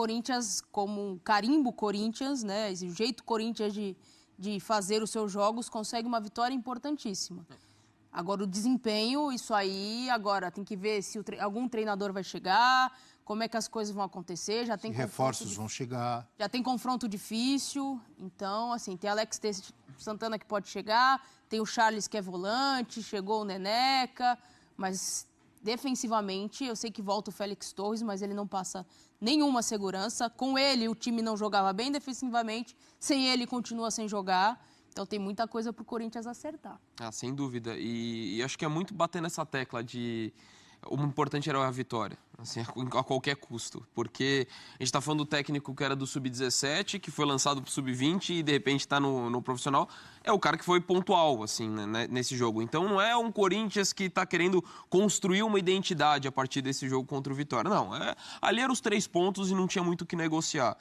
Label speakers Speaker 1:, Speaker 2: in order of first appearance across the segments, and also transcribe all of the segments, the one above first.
Speaker 1: Corinthians como um carimbo Corinthians, né? Esse jeito Corinthians de fazer os seus jogos, consegue uma vitória importantíssima. Agora, o desempenho, isso aí, agora tem que ver se algum treinador vai chegar, como é que as coisas vão acontecer. Já tem
Speaker 2: reforços vão chegar.
Speaker 1: Já tem confronto difícil. Então, assim, tem Alex Santana que pode chegar, tem o Charles que é volante, chegou o Neneca, mas defensivamente, eu sei que volta o Félix Torres, mas ele não passa nenhuma segurança. Com ele, o time não jogava bem defensivamente, sem ele, continua sem jogar. Então tem muita coisa para o Corinthians acertar.
Speaker 3: Sem dúvida. E acho que é muito bater nessa tecla de... O importante era a vitória, assim, a qualquer custo. Porque a gente está falando do técnico que era do Sub-17, que foi lançado para o Sub-20 e de repente está no profissional. É o cara que foi pontual, assim, né, nesse jogo. Então não é um Corinthians que está querendo construir uma identidade a partir desse jogo contra o Vitória. Não, ali eram os 3 pontos e não tinha muito o que negociar.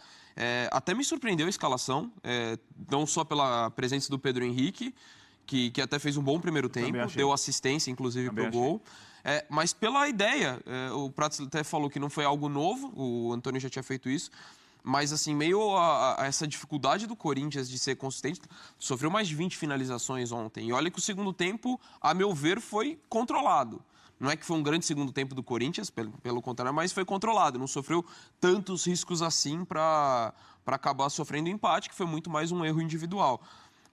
Speaker 3: Até me surpreendeu a escalação, não só pela presença do Pedro Henrique, que até fez um bom primeiro tempo, deu assistência, inclusive, para o gol. Mas pela ideia, o Prats até falou que não foi algo novo, o Antônio já tinha feito isso, mas assim, meio a essa dificuldade do Corinthians de ser consistente, sofreu mais de 20 finalizações ontem. E olha que o segundo tempo, a meu ver, foi controlado. Não é que foi um grande segundo tempo do Corinthians, pelo contrário, mas foi controlado. Não sofreu tantos riscos assim para acabar sofrendo empate, que foi muito mais um erro individual.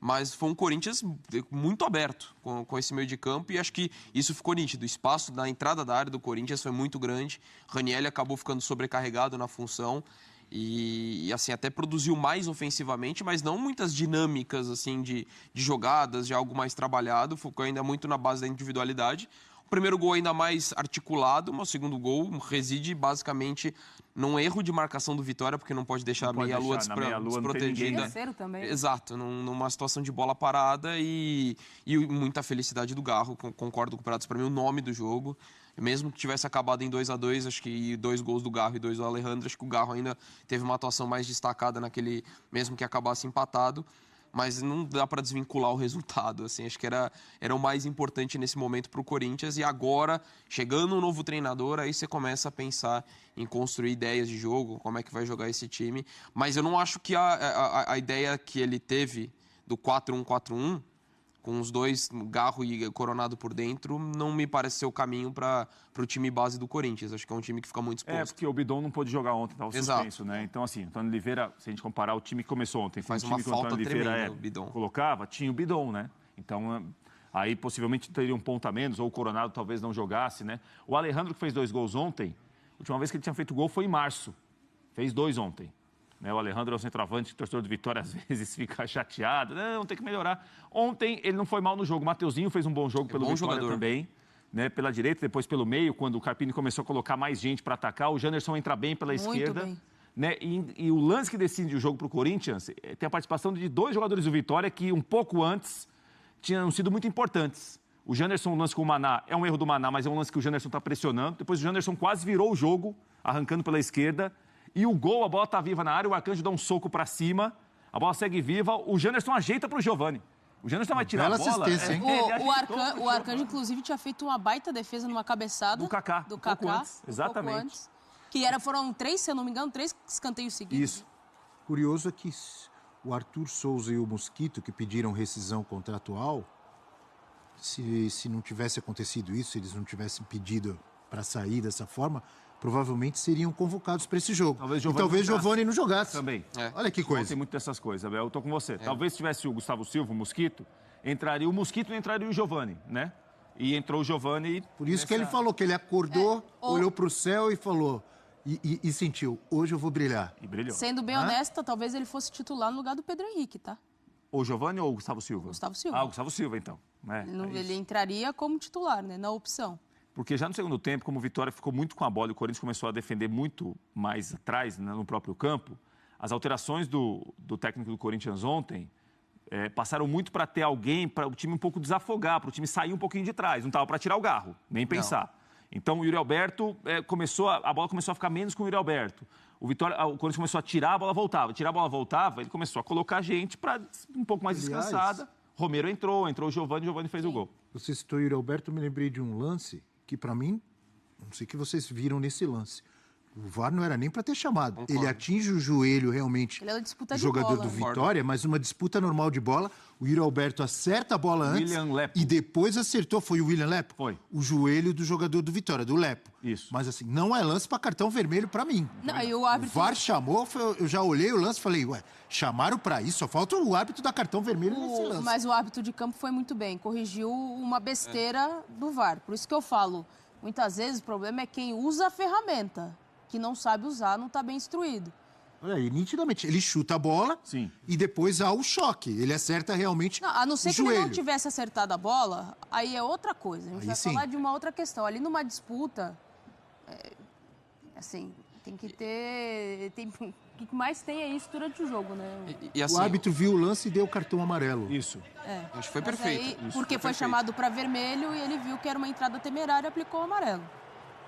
Speaker 3: Mas foi um Corinthians muito aberto com esse meio de campo e acho que isso ficou nítido. O espaço na entrada da área do Corinthians foi muito grande. Ranieri acabou ficando sobrecarregado na função e assim, até produziu mais ofensivamente, mas não muitas dinâmicas assim, de jogadas, de algo mais trabalhado. Focou ainda muito na base da individualidade. O primeiro gol ainda mais articulado, mas o segundo gol reside basicamente num erro de marcação do Vitória, porque não pode deixar a meia-lua desprotegida.
Speaker 1: Também.
Speaker 3: Exato, numa situação de bola parada e muita felicidade do Garro. Concordo com o Pratos, para mim o nome do jogo. Mesmo que tivesse acabado em 2-2, acho que 2 gols do Garro e 2 do Alejandro, acho que o Garro ainda teve uma atuação mais destacada naquele, mesmo que acabasse empatado. Mas não dá para desvincular o resultado. Assim, acho que era o mais importante nesse momento para o Corinthians. E agora, chegando um novo treinador, aí você começa a pensar em construir ideias de jogo, como é que vai jogar esse time. Mas eu não acho que a ideia que ele teve do 4-1-4-1, com os dois, Garro e Coronado por dentro, não me parece ser o caminho para o time base do Corinthians. Acho que é um time que fica muito exposto.
Speaker 4: Porque o Bidon não pôde jogar ontem, estava suspenso, né? Então, assim, Antônio Oliveira, se a gente comparar o time que começou ontem,
Speaker 3: faz
Speaker 4: o
Speaker 3: uma
Speaker 4: time que o
Speaker 3: falta
Speaker 4: Antônio Oliveira
Speaker 3: tremenda, o Bidon
Speaker 4: colocava, tinha o Bidon, né? Então, aí possivelmente teria um ponto a menos, ou o Coronado talvez não jogasse, né? O Alejandro, que fez 2 gols ontem, a última vez que ele tinha feito gol foi em março. Fez 2 ontem. O Alejandro é o centroavante, o torcedor do Vitória às vezes fica chateado. Não, tem que melhorar. Ontem ele não foi mal no jogo. O Mateuzinho fez um bom jogo pelo Vitória também. Né, pela direita, depois pelo meio, quando o Carpini começou a colocar mais gente para atacar. O Janderson entra bem pela esquerda. Bem. Né, e o lance que decide o jogo para o Corinthians tem a participação de 2 jogadores do Vitória que um pouco antes tinham sido muito importantes. O Janderson, o lance com o Maná, é um erro do Maná, mas é um lance que o Janderson está pressionando. Depois o Janderson quase virou o jogo, arrancando pela esquerda. E o gol, a bola está viva na área, o Arcanjo dá um soco para cima, a bola segue viva, o Janderson ajeita para o Giovani. O Janderson vai tirar a bola.
Speaker 2: Assistência, hein?
Speaker 1: O Arcanjo, inclusive, tinha feito uma baita defesa numa cabeçada.
Speaker 4: Do Kaká. Exatamente.
Speaker 1: Pouco antes, foram 3, se eu não me engano, 3 escanteios seguidos.
Speaker 4: Isso.
Speaker 2: Curioso é que o Arthur Souza e o Mosquito, que pediram rescisão contratual, se não tivesse acontecido isso, se eles não tivessem pedido para sair dessa forma, provavelmente seriam convocados para esse jogo. Talvez Giovani não jogasse.
Speaker 4: Também.
Speaker 2: Olha que coisa.
Speaker 4: Tem muito dessas coisas, Abel. Eu tô com você. Talvez se tivesse o Gustavo Silva, o Mosquito, entraria o Mosquito e entraria o Giovani, né? E entrou o Giovani...
Speaker 2: Por isso que ele falou, que ele acordou, olhou para o céu e falou... E sentiu, hoje eu vou brilhar.
Speaker 4: E brilhou.
Speaker 1: Sendo bem honesta, talvez ele fosse titular no lugar do Pedro Henrique, tá?
Speaker 4: O Giovani ou o Gustavo Silva?
Speaker 1: Gustavo Silva.
Speaker 4: O Gustavo Silva, então.
Speaker 1: Ele entraria como titular, né? Na opção.
Speaker 4: Porque já no segundo tempo, como o Vitória ficou muito com a bola e o Corinthians começou a defender muito mais atrás, né, no próprio campo, as alterações do técnico do Corinthians ontem passaram muito para ter alguém, para o time um pouco desafogar, para o time sair um pouquinho de trás. Não estava para tirar o Garro, nem pensar. Então o Yuri Alberto a bola começou a ficar menos com o Yuri Alberto. O Corinthians começou a tirar, a bola voltava. Tirar, a bola voltava, ele começou a colocar gente para um pouco mais descansada. Romero entrou o Giovani fez o gol.
Speaker 2: Você citou o Yuri Alberto, me lembrei de um lance que, para mim, não sei o que vocês viram nesse lance, O VAR não era nem para ter chamado.
Speaker 3: Concordo.
Speaker 2: Ele atinge o joelho realmente
Speaker 1: Ele é uma disputa
Speaker 2: do
Speaker 1: de
Speaker 2: jogador
Speaker 1: bola.
Speaker 2: do Vitória, mas uma disputa normal de bola. O Yuri Alberto acerta a bola antes
Speaker 4: William Lepo.
Speaker 2: e depois acertou. Foi o William Lepo?
Speaker 4: Foi.
Speaker 2: O joelho do jogador do Vitória, do Lepo.
Speaker 4: Isso.
Speaker 2: Mas assim, não é lance para cartão vermelho para mim.
Speaker 1: Não, e o
Speaker 2: O
Speaker 1: árbitro...
Speaker 2: VAR chamou, eu já olhei o lance e falei, ué, chamaram para isso, só falta o árbitro dar cartão vermelho nesse lance.
Speaker 1: Mas o árbitro de campo foi muito bem, corrigiu uma besteira do VAR. Por isso que eu falo, muitas vezes o problema é quem usa a ferramenta, que não sabe usar, não está bem instruído.
Speaker 2: Olha aí, nitidamente, ele chuta a bola
Speaker 4: Sim.
Speaker 2: e depois há o choque. Ele acerta realmente
Speaker 1: Não, a não ser
Speaker 2: o
Speaker 1: que ele
Speaker 2: joelho.
Speaker 1: não tivesse acertado a bola, aí é outra coisa. A gente
Speaker 2: Aí
Speaker 1: vai
Speaker 2: sim.
Speaker 1: falar de uma outra questão. Ali numa disputa, assim, tem que ter... O que mais tem é isso durante o jogo, né?
Speaker 3: E assim,
Speaker 2: O árbitro viu o lance e deu o cartão amarelo.
Speaker 4: Isso.
Speaker 3: acho que foi
Speaker 1: Mas
Speaker 3: perfeito.
Speaker 1: aí,
Speaker 3: Isso,
Speaker 1: porque foi
Speaker 3: perfeito.
Speaker 1: chamado para vermelho e ele viu que era uma entrada temerária e aplicou o amarelo.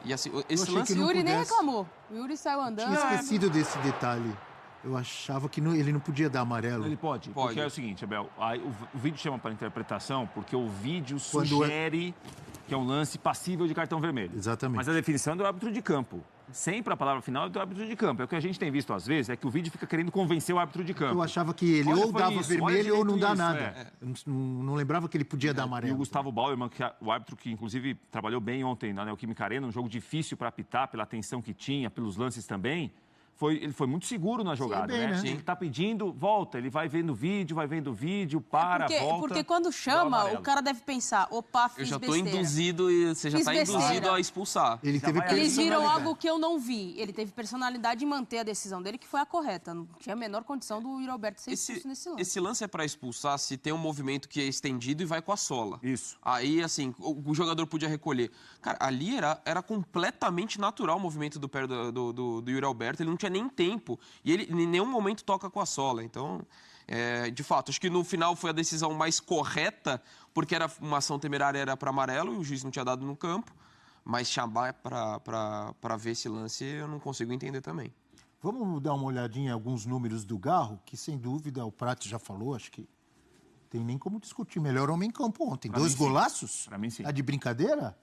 Speaker 3: E assim,
Speaker 2: Eu
Speaker 3: esse
Speaker 2: achei
Speaker 3: lance...
Speaker 2: que
Speaker 1: O
Speaker 2: não
Speaker 1: Yuri nem
Speaker 2: pudesse.
Speaker 1: reclamou. O Yuri saiu andando.
Speaker 2: Tinha esquecido desse detalhe. Eu achava que ele não podia dar amarelo.
Speaker 4: Ele pode,
Speaker 3: Pode.
Speaker 4: porque é o seguinte, Abel, aí o vídeo chama para interpretação porque o vídeo
Speaker 2: Quando
Speaker 4: sugere que é um lance passível de cartão vermelho.
Speaker 2: Exatamente.
Speaker 4: Mas a definição é do árbitro de campo. Sempre a palavra final é do árbitro de campo. É o que a gente tem visto às vezes, é que o vídeo fica querendo convencer o árbitro de campo.
Speaker 2: Eu achava que ele
Speaker 4: Olha,
Speaker 2: ou
Speaker 4: foi
Speaker 2: dava
Speaker 4: isso, olha
Speaker 2: vermelho ou não
Speaker 4: direito
Speaker 2: dá
Speaker 4: isso,
Speaker 2: nada.
Speaker 4: é.
Speaker 2: Eu não lembrava que ele podia dar
Speaker 4: E
Speaker 2: amarelo.
Speaker 4: o Gustavo Bauerman, que é o árbitro que inclusive trabalhou bem ontem na Neoquímica Arena, um jogo difícil para apitar, pela atenção que tinha, pelos lances também, ele foi muito seguro na jogada,
Speaker 2: bem, né?
Speaker 4: Ele tá pedindo, volta, ele vai vendo vídeo, para, volta.
Speaker 1: Porque quando
Speaker 4: dá o
Speaker 1: chama,
Speaker 4: amarelo.
Speaker 1: o cara deve pensar, opa, fiz
Speaker 3: Eu já tô
Speaker 1: besteira.
Speaker 3: induzido e você já
Speaker 1: Fiz
Speaker 3: tá induzido
Speaker 1: besteira.
Speaker 3: a expulsar.
Speaker 2: Ele
Speaker 4: Já
Speaker 2: teve
Speaker 4: vai-
Speaker 1: Eles viram
Speaker 2: personalidade.
Speaker 1: algo que eu não vi. Ele teve personalidade em manter a decisão dele, que foi a correta. Não tinha a menor condição do Yuri Alberto ser expulso nesse lance.
Speaker 3: Esse lance é para expulsar se tem um movimento que é estendido e vai com a sola.
Speaker 4: Isso.
Speaker 3: Aí, assim, o jogador podia recolher. Cara, ali era completamente natural o movimento do pé do Yuri Alberto. Ele não tinha nem tempo. E ele em nenhum momento toca com a sola. Então, de fato, acho que no final foi a decisão mais correta, porque era uma ação temerária, era para amarelo e o juiz não tinha dado no campo. Mas chamar para ver esse lance eu não consigo entender também.
Speaker 2: Vamos dar uma olhadinha em alguns números do Garro, que sem dúvida o Prati já falou, acho que tem nem como discutir. Melhor homem em campo ontem.
Speaker 4: Pra
Speaker 2: 2
Speaker 4: mim, sim.
Speaker 2: golaços?
Speaker 4: Pra mim, sim.
Speaker 2: Tá de brincadeira?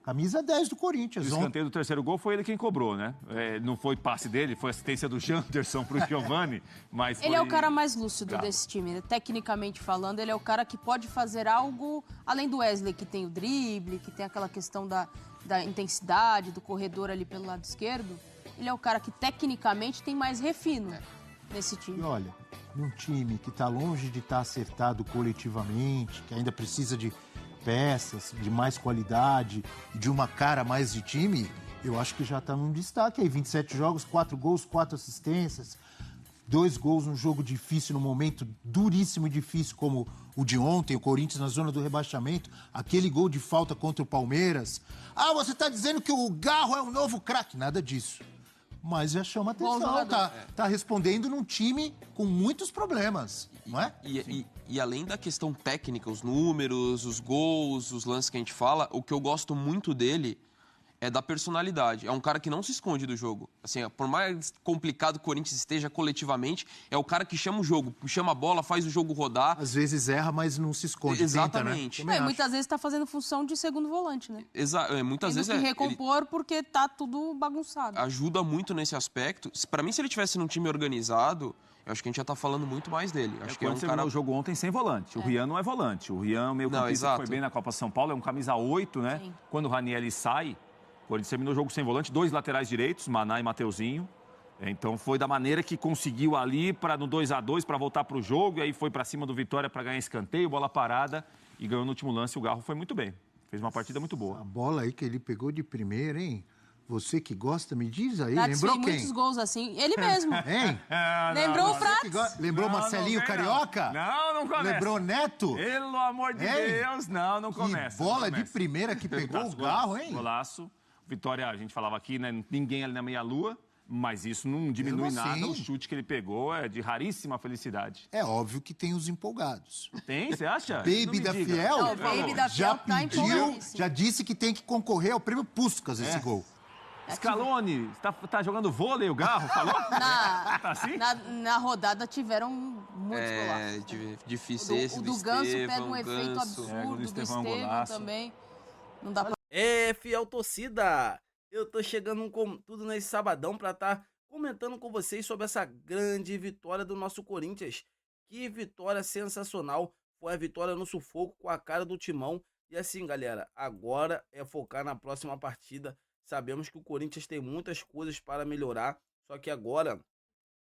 Speaker 2: Camisa 10 do
Speaker 4: O
Speaker 2: Corinthians. Ontem.
Speaker 4: escanteio do terceiro gol foi ele quem cobrou, né? Não foi passe dele, foi assistência do Janderson pro Giovani, mas
Speaker 1: Ele é
Speaker 4: foi-
Speaker 1: o cara mais lúcido
Speaker 4: Bravo.
Speaker 1: desse time, né? Tecnicamente falando, ele é o cara que pode fazer algo, além do Wesley, que tem o drible, que tem aquela questão da intensidade, do corredor ali pelo lado esquerdo. Ele é o cara que tecnicamente tem mais refino nesse
Speaker 2: E
Speaker 1: time.
Speaker 2: olha, num time que está longe de estar acertado coletivamente, que ainda precisa de peças, de mais qualidade e de uma cara mais de time, eu acho que já está num destaque aí. 27 jogos, 4 gols, 4 assistências, 2 gols num jogo difícil, num momento duríssimo e difícil como o de ontem, o Corinthians na zona do rebaixamento, aquele gol de falta contra o Palmeiras. Ah, você está dizendo que o Garro é um novo craque? Nada disso. Mas já chama
Speaker 1: Bom
Speaker 2: atenção,
Speaker 1: jogador.
Speaker 2: tá respondendo num time com muitos problemas, não é?
Speaker 3: E além da questão técnica, os números, os gols, os lances que a gente fala, o que eu gosto muito dele é da personalidade. É um cara que não se esconde do jogo. Assim, por mais complicado que o Corinthians esteja coletivamente, é o cara que chama o jogo, chama a bola, faz o jogo rodar.
Speaker 2: Às vezes erra, mas não se esconde.
Speaker 3: Exatamente.
Speaker 2: Tenta, né? Também acho.
Speaker 1: Muitas vezes está fazendo função de segundo volante, né?
Speaker 3: Muitas
Speaker 1: Tendo
Speaker 3: vezes
Speaker 1: que
Speaker 3: ele
Speaker 1: recompor porque tá tudo bagunçado.
Speaker 3: ajuda muito nesse aspecto. Para mim, se ele tivesse num time organizado, eu acho que a gente já tá falando muito mais dele. Acho que é um
Speaker 4: Quando você
Speaker 3: cara...
Speaker 4: o jogo ontem sem volante. O Rian não é volante. O Rian, meio campista,
Speaker 3: exato.
Speaker 4: foi bem na Copa São Paulo, é um camisa 8, né?
Speaker 1: Sim.
Speaker 4: Quando o Ranieri sai, o Corinthians terminou o jogo sem volante, 2 laterais direitos, Maná e Mateuzinho. Então foi da maneira que conseguiu ali para no 2-2 para voltar para o jogo, e aí foi para cima do Vitória para ganhar escanteio, bola parada e ganhou no último lance. O Garro foi muito bem. Fez uma partida muito boa.
Speaker 2: A bola aí que ele pegou de primeira, hein? Você que gosta, me diz aí.
Speaker 1: Prates
Speaker 2: Lembrou
Speaker 1: fez
Speaker 2: quem?
Speaker 1: muitos gols assim. Ele mesmo.
Speaker 2: Hein?
Speaker 1: Lembrou o
Speaker 2: Que
Speaker 1: Prates?
Speaker 2: Lembrou
Speaker 4: Não,
Speaker 2: Marcelinho
Speaker 4: não vem,
Speaker 2: Carioca?
Speaker 4: Não começa.
Speaker 2: Lembrou Neto?
Speaker 4: Pelo amor de
Speaker 2: Hein?
Speaker 4: Deus, não começa.
Speaker 2: Que bola
Speaker 4: não
Speaker 2: de
Speaker 4: começa.
Speaker 2: primeira que pegou o
Speaker 4: Golaço,
Speaker 2: Garro, hein?
Speaker 4: Golaço. Vitória, a gente falava aqui, né? Ninguém ali na meia-lua, mas isso não diminui
Speaker 2: Mesmo assim.
Speaker 4: nada. O chute que ele pegou é de raríssima felicidade.
Speaker 2: É óbvio que tem os empolgados.
Speaker 4: Tem, você acha? Não
Speaker 2: Baby
Speaker 4: me
Speaker 2: da
Speaker 4: diga.
Speaker 2: Fiel
Speaker 1: Não, o Baby da
Speaker 2: já
Speaker 1: Fiel tá
Speaker 2: pediu,
Speaker 1: empolgadíssimo.
Speaker 2: já disse que tem que concorrer ao prêmio Puskás esse
Speaker 4: É.
Speaker 2: gol.
Speaker 4: Scaloni, tá jogando vôlei o Garro, falou? Tá assim?
Speaker 1: Na rodada tiveram muitos golaços.
Speaker 3: Difícil esse
Speaker 1: O
Speaker 3: do
Speaker 1: do Ganso
Speaker 3: Estevão,
Speaker 1: pega um efeito
Speaker 3: Ganso.
Speaker 4: É, o do
Speaker 1: absurdo, do
Speaker 4: Estevão é um
Speaker 1: Estevão
Speaker 4: golaço.
Speaker 1: também. Não dá pra
Speaker 5: Fiel torcida! Eu tô chegando com tudo nesse sabadão para estar comentando com vocês sobre essa grande vitória do nosso Corinthians. Que vitória sensacional! Foi a vitória no sufoco com a cara do Timão. E assim, galera, agora é focar na próxima partida. Sabemos que o Corinthians tem muitas coisas para melhorar, só que agora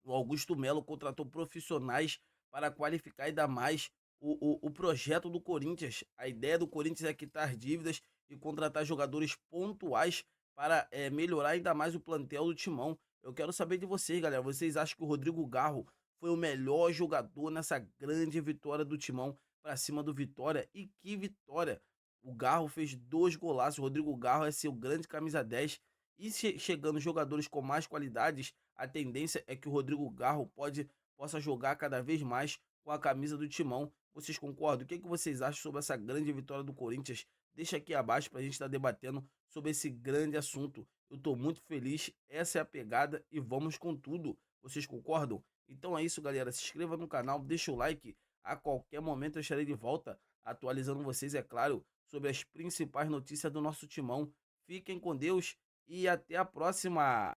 Speaker 5: o Augusto Melo contratou profissionais para qualificar ainda mais o projeto do Corinthians. A ideia do Corinthians é quitar dívidas e contratar jogadores pontuais para melhorar ainda mais o plantel do Timão. Eu quero saber de vocês, galera. Vocês acham que o Rodrigo Garro foi o melhor jogador nessa grande vitória do Timão para cima do Vitória? E que vitória! O Garro fez 2 golaços. O Rodrigo Garro é seu grande camisa 10. E chegando jogadores com mais qualidades, a tendência é que o Rodrigo Garro possa jogar cada vez mais com a camisa do Timão. Vocês concordam? O que vocês acham sobre essa grande vitória do Corinthians? Deixa aqui abaixo para a gente estar debatendo sobre esse grande assunto. Eu estou muito feliz, essa é a pegada e vamos com tudo. Vocês concordam? Então é isso, galera. Se inscreva no canal, deixa o like. A qualquer momento eu estarei de volta, atualizando vocês, é claro, sobre as principais notícias do nosso Timão. Fiquem com Deus e até a próxima!